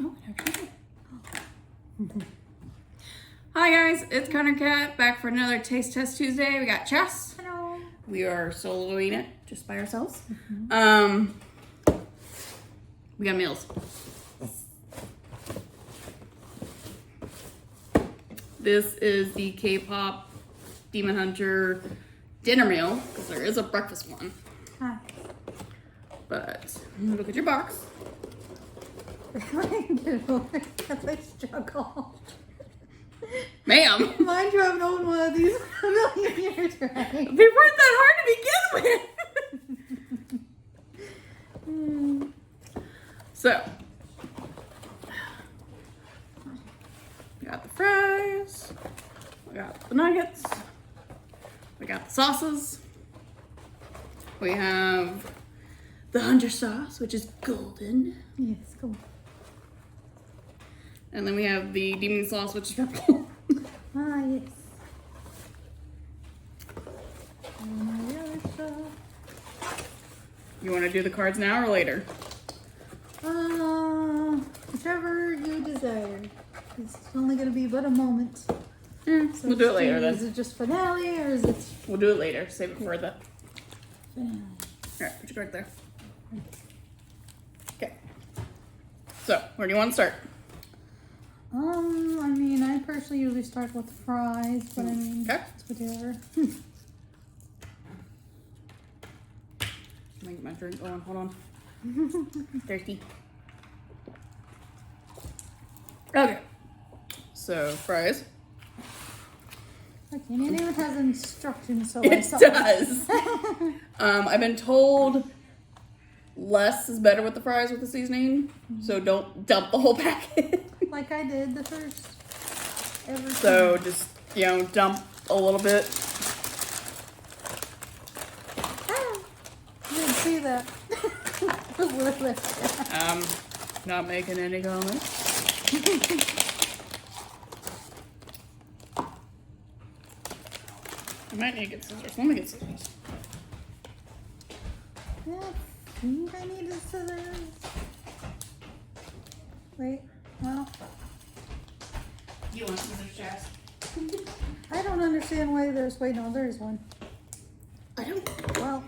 Oh, actually. Hi guys, it's KrunderKat back for another Taste Test Tuesday. We got Chess. Hello. We are soloing it just by ourselves. We got meals. This is the K-pop Demon Hunter dinner meal because there is a breakfast one. Hi. But look at your box. I struggle. Ma'am. Mind you, I've known one of these a million years, right? They weren't that hard to begin with. So, we got the fries, we got the nuggets, we got the sauces, we have the Hunter sauce, which is golden. Yes, cool. And then we have the demon sauce, which is purple. Ah, yes. And the other stuff. You want to do the cards now or later? Whichever you desire. It's only going to be but a moment. So We'll do it later then. Is it just finale or is it We'll do it later. Save it for the... finale? Alright, put your card there. Okay. So, where do you want to start? I mean, I personally usually start with the fries, but I mean, Okay. it's whatever. Let me get my drink going. Hold on. Thirsty. Okay. So, fries. Okay, and it even has instructions, so It does. I've been told less is better with the fries with the seasoning, so don't dump the whole packet. Like I did the first ever So time. just, you know, dump a little bit. You didn't see that. Not making any comments. I might need to get scissors. Let me get scissors. Yeah, I think I needed scissors. Wait, well, You want scissors, Jess? I don't understand why there's, wait, no, there's one. I don't. Well,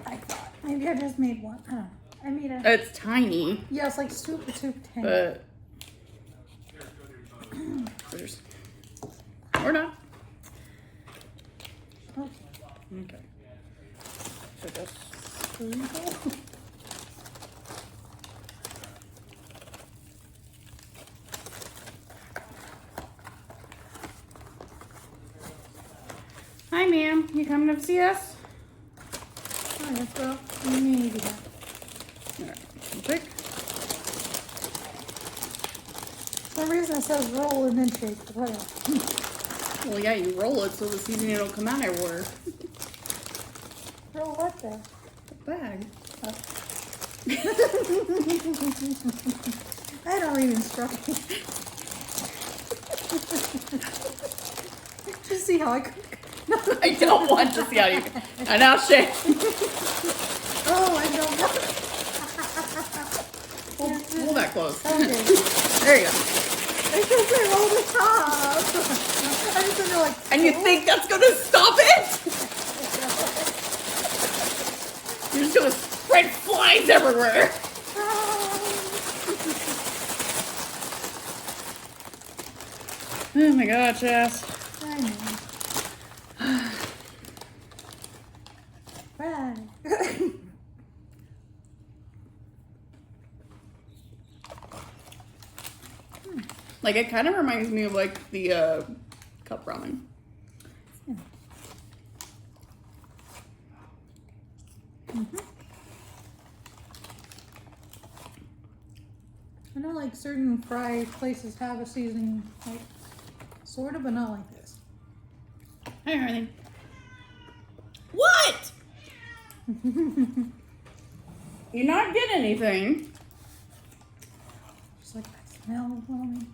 I thought maybe I just made one. I don't know. I made a, It's tiny, yeah, it's like super tiny. but scissors. Or not. Okay. Okay. So just Hi, ma'am. You coming to see us? Oh, yes, well, maybe that. Alright, pick. For some reason it says roll and then shake, but whatever. Well, yeah, you roll it so the seasoning don't come out everywhere. Roll what there? The bag. I don't read instructions. Just see how I cook. I don't want to see how you. I now shake. Oh, I don't know. Hold that close. Okay. There you go. I just say roll the top. I just feel like. And you think that's gonna stop it? You're just gonna spread flies everywhere. Oh my god, Jess. I know. Right. Like, it kind of reminds me of, like, the, cup ramen. I know, like, certain fry places have a seasoning, like, sort of, but not like this. Hi, Harley. What? You're not getting anything. Just like that smell of ramen.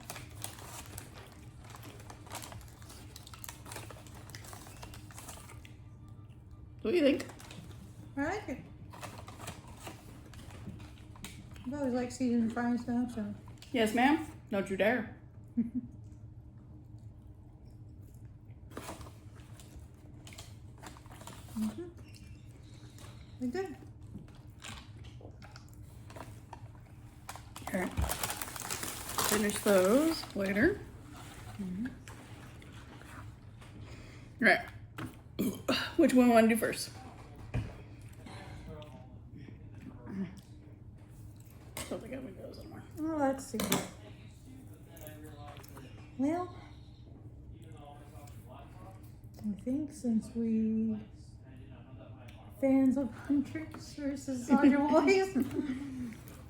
What do you think? I like it. I've always liked seasoned fries though, so. Yes, ma'am. Don't you dare. We're good. Okay. Finish those later. Right. Which one want to do first? Don't think I have windows anymore. Oh, let's see. Well, I think since we fans of Huntrix versus Saja Boys,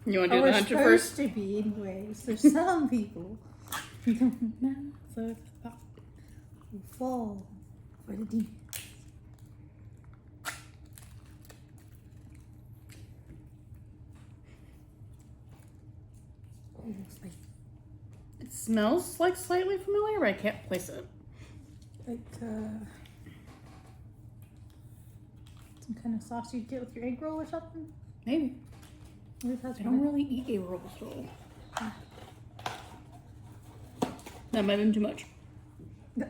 You want to do the Hunter first? Supposed to be, anyways. There's some people who don't know the thought who fall for the demons. Oh, spicy. It smells like slightly familiar, but I can't place it. Like some kind of sauce you'd get with your egg roll or something. Maybe. I don't really eat a roll, so that might have been too much.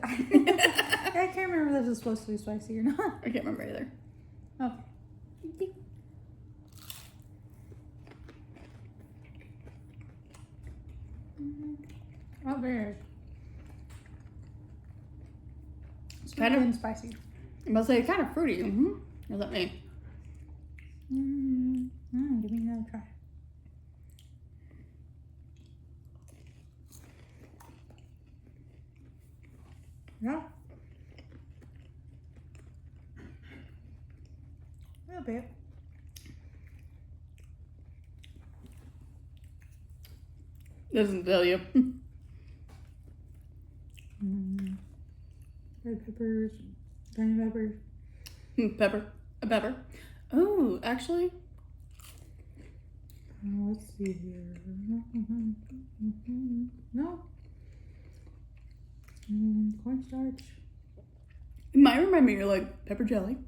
I can't remember if this is supposed to be spicy or not. I can't remember either. Okay. Oh, very. It's Kind of spicy. I must say, kind of fruity. What does that mean? Give me another try. Yeah. A little bit. Doesn't tell you. Red peppers, green peppers. A pepper. Oh, actually. Let's see here. No. Cornstarch. It might remind me of like pepper jelly.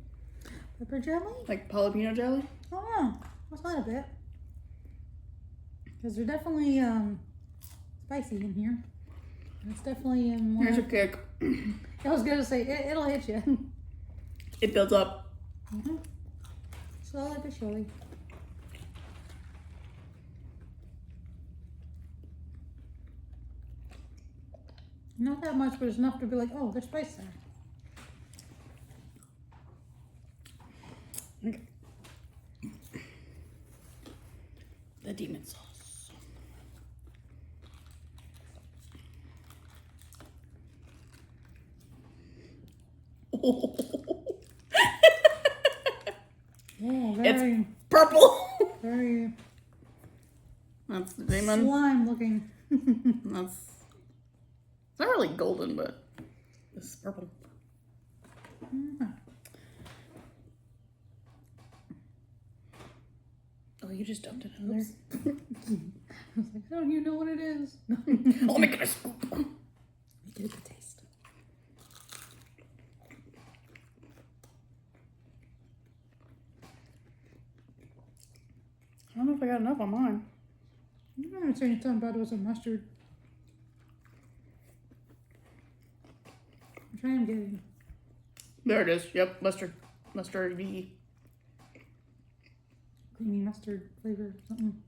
Pepper jelly? Like jalapeno jelly. Oh, yeah. That's not a bit. Because they're definitely spicy in here. It's definitely in one. Here's your kick. I was going to say, it'll hit you. It builds up. Slowly but surely. Not that much, but it's enough to be like, oh, there's spice there. Okay. The demon sauce. Oh. Oh, very, It's purple. very That's the demon. slime looking. It's not really golden, but this is purple. Oh, you just dumped it in there. I was like, I don't even know what it is. Oh my goodness. Get a good taste. I don't know if I got enough on mine. You remember saying something about it was a mustard. Which I am getting. There it is. Yep, mustard. Mustard-y. Creamy mustard flavor or something.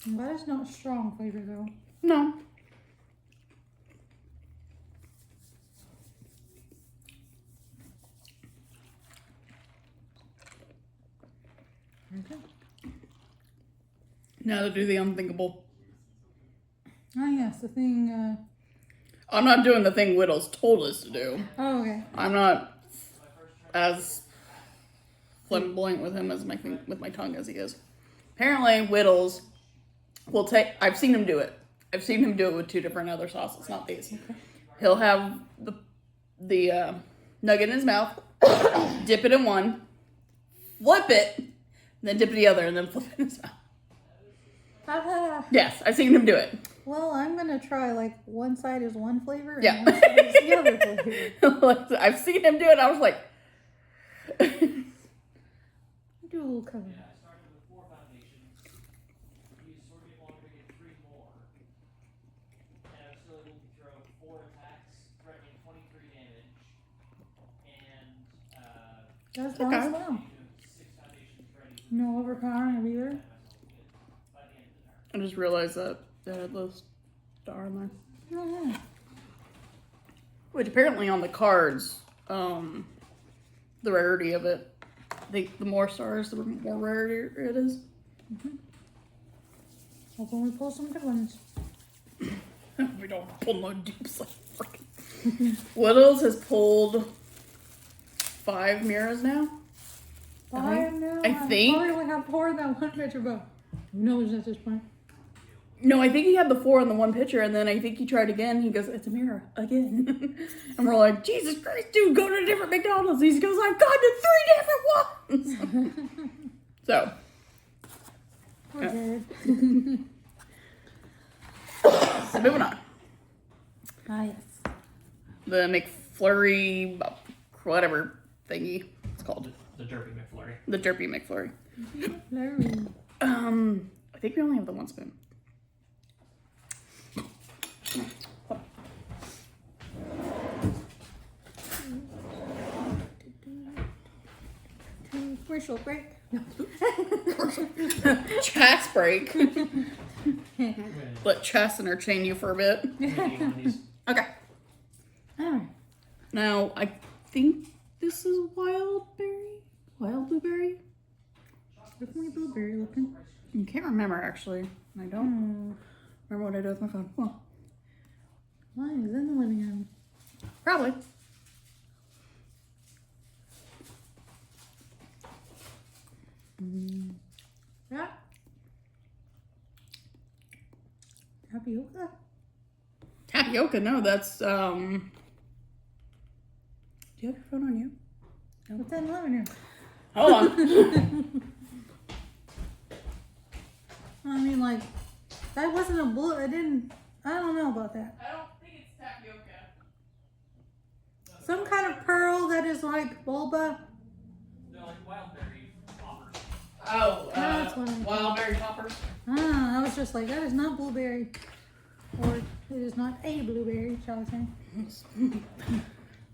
That is not strong flavor though. No. Okay. Now to do the unthinkable. Oh yes, the thing. I'm not doing the thing Whittles told us to do. Oh, okay. I'm not as flamboyant with him as with my tongue as he is. Apparently, Whittles will take. I've seen him do it. I've seen him do it with 2 different other sauces, not these. Okay. He'll have the nugget in his mouth, dip it in one, flip it, then dip it in the other, and then flip it in his mouth. Yes, I've seen him do it. Well, I'm gonna try like one side is one flavor and Yeah. one side is the other flavor. I've seen him do it. I was like, I'm Dual color. Yeah, I started with 4 foundations. Used sort of longer to get 3 more. And I was still able to throw 4 attacks, threatening 23 damage. And That's Okay. awesome. 6 foundations ready. No overpowering either. By the end of the turn. I just realized that they had the star in there. Oh, yeah. Which apparently on the cards, the rarity of it, the more stars, the more rare it is. Hopefully we pull some good ones. We don't pull no dupes like freaking. Whittles has pulled 5 mirrors now. 5 now? I think. Probably only have 4 in that one picture, but who knows at this point? No, I think he had the 4 in the one picture, and then I think he tried again. He goes, "It's a mirror again," and we're like, "Jesus Christ, dude, go to a different McDonald's." He goes, "I've gone to 3 different ones." So, We're good. so moving on. Ah, yes. The McFlurry, whatever thingy it's called, The Derpy McFlurry. the Derpy McFlurry. Flurry. I think we only have the 1 spoon. Commercial break. No. Chats break. Wait, Let Chess entertain you for a bit. maybe one of these. Okay. Alright. Now, I think this is wild blueberry. Definitely blueberry looking. I can't remember actually. I don't remember what I did with my phone. Well, Mine is in the living room. probably. Yeah. Tapioca. Tapioca, no, that's do you have your phone on you? What's in the living room? Hold on. I mean, like, that wasn't a blue. I don't know about that. I don't think it's tapioca. Some kind of pearl that is like boba. They're like wildberry poppers. Oh, That's what I'm- wild berry toppers. I was just like, that is not blueberry. Or it is not a blueberry, shall I say.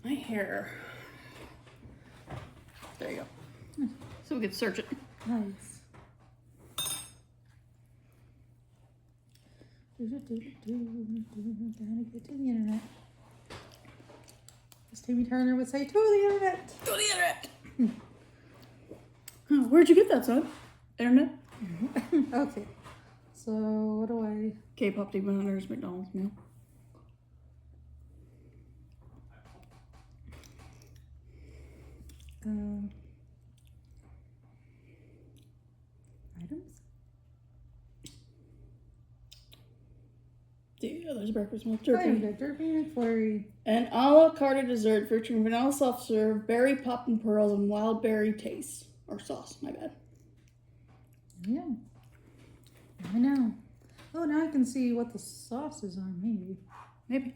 My hair. There you go. So we could search it. Nice. Gotta get to the internet. As Timmy Turner would say, to the internet. Go to the internet. Huh, where'd you get that, son? Internet? Okay. So, what do I... K-pop demon hunters, McDonald's meal. Items? Yeah, there's breakfast meal Oh, turkey. we got Derpy McFlurry. An a la carte dessert featuring vanilla soft serve, berry popped and pearls, and wild berry taste. Or sauce, my bad. Yeah. I know. Oh, now I can see what the sauces are, maybe. Maybe.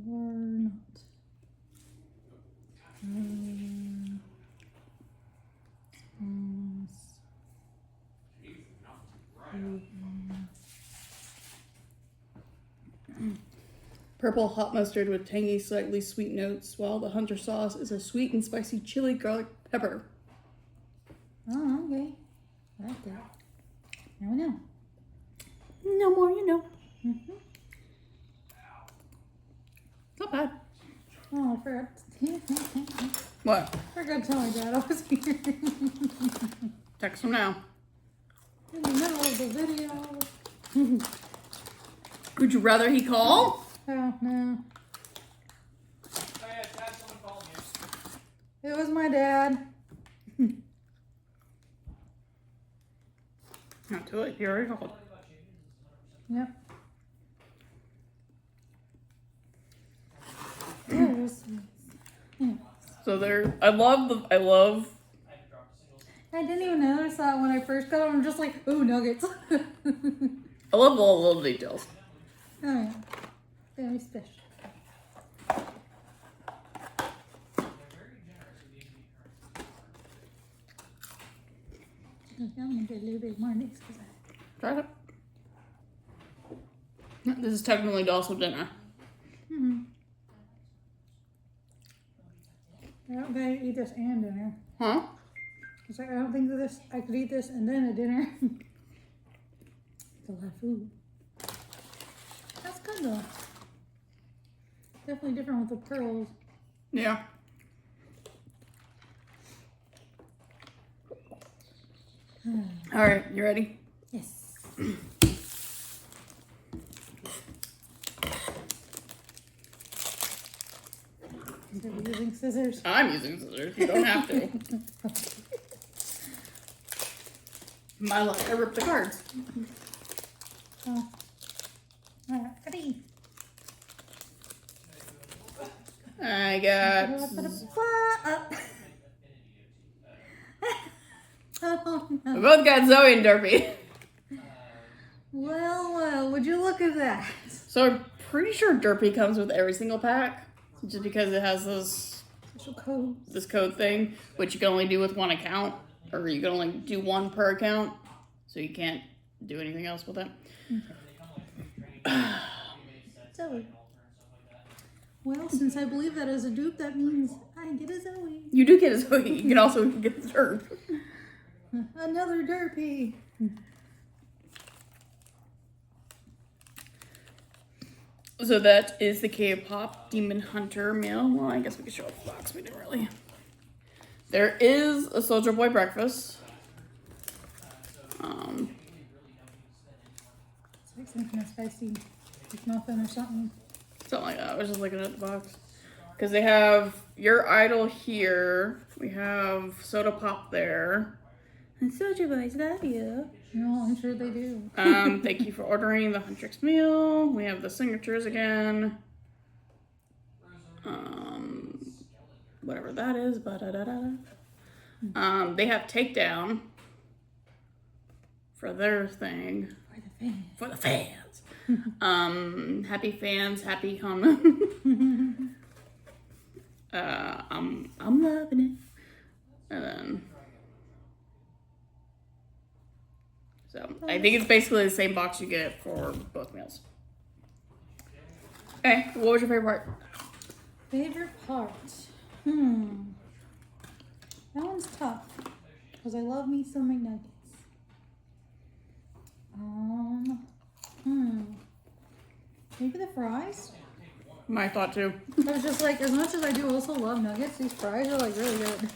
Or not. Purple hot mustard with tangy, slightly sweet notes, while the hunter sauce is a sweet and spicy chili garlic pepper. Oh, okay. I like that. Now I know. No more, you know. Mm-hmm. Not bad. Oh, I forgot. What? Forgot to tell my dad I was here. Text him now. In the middle of the video. Would you rather he call? Oh, no. Oh yeah, Dad, someone called you. It was my dad. Not too late. He already called. Yep. Yes. Yeah. So there, I love. I had to drop a single. I didn't even notice that when I first got them. I'm just like, ooh, nuggets. I love all the little details. Oh, yeah. Very special. They're very generous with these meat cards. I'm gonna get a little bit more next because Try it. This is technically also dinner. I don't think I eat this and dinner. Huh? It's like I don't think that I could eat this and then a dinner. It's a lot of food. That's good though. Definitely different with the pearls. Yeah. All right, you ready? Yes. So we're using scissors. I'm using scissors. You don't have to. My luck, I ripped the cards. Oh. Alright, ready. I got. Oh, no. We both got Zoe and Derpy. Well, would you look at that? So I'm pretty sure Derpy comes with every single pack, just because it has Special code. this code thing, which you can only do with one account, or you can only do one per account, so you can't do anything else with it. Zoe. Well, since I believe that as a dupe, that means I get a Zoe. You do get a Zoe. You can also get the Derp. Another derpy. So that is the K-pop Demon Hunter meal. Well, I guess we could show off the box. We didn't really. There is a Saja Boy breakfast. It's like some kind of spicy muffin or something. Something like that. I was just looking at the box. Because they have Your Idol here. We have Soda Pop there. And Saja Boys love you. No, I'm sure they do. Thank you for ordering the Huntrix meal. We have the signatures again. Whatever that is. They have Takedown for their thing. For the fans. For the fans. Happy fans, happy hum. I'm loving it. And then, so I think it's basically the same box you get for both meals. Okay, what was your favorite part? Favorite part? That one's tough because I love me some McNuggets. Maybe the fries. My thought too. I was just like, as much as I do also love nuggets, these fries are like really good.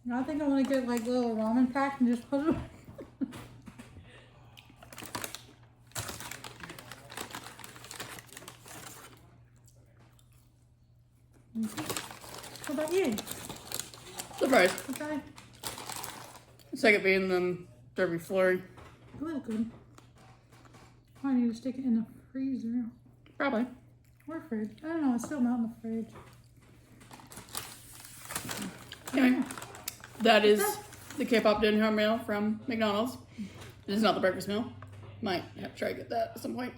I think I'm gonna get like little ramen pack and just put them. How about you? Surprise. Okay. Second being the Derby Flurry. Oh, that's good. I need to stick it in the freezer. Probably. Or fridge. I don't know, it's still not in the fridge. Okay. That is the K-pop dinner meal from McDonald's. This is not the breakfast meal. Might have to try to get that at some point.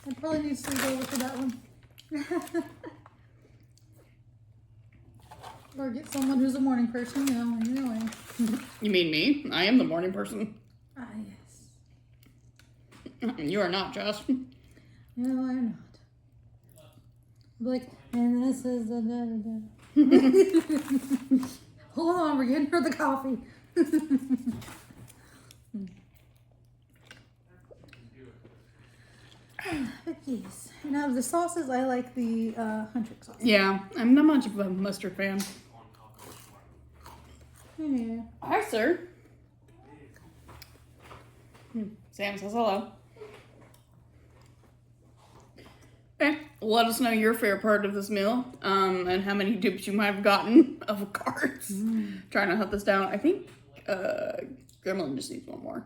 I probably need to sleep over for that one. Or get someone who's a morning person, you know, anyway. You mean me? I am the morning person. Ah, yes. You are not, Josh. No, I'm not. I'm like, and this is the da. Hold on, we're getting her the coffee. But yes. Now the sauces, I like the Huntrix sauce. Yeah, I'm not much of a mustard fan. Yeah. Hi, sir. Sam says hello. Okay, let us know your favorite part of this meal, and how many dupes you might have gotten of cards. Trying to hunt this down. I think Gremlin just needs one more.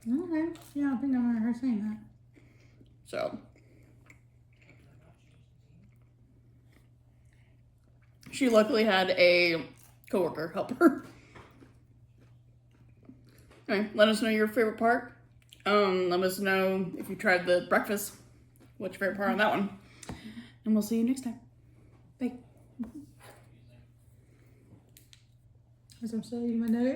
Okay. Yeah, I think I remember her saying that. So she luckily had a coworker help her. Okay, let us know your favorite part. Let us know if you tried the breakfast. What's your favorite part on that one? And we'll see you next time. Bye. As I'm still eating my nugget.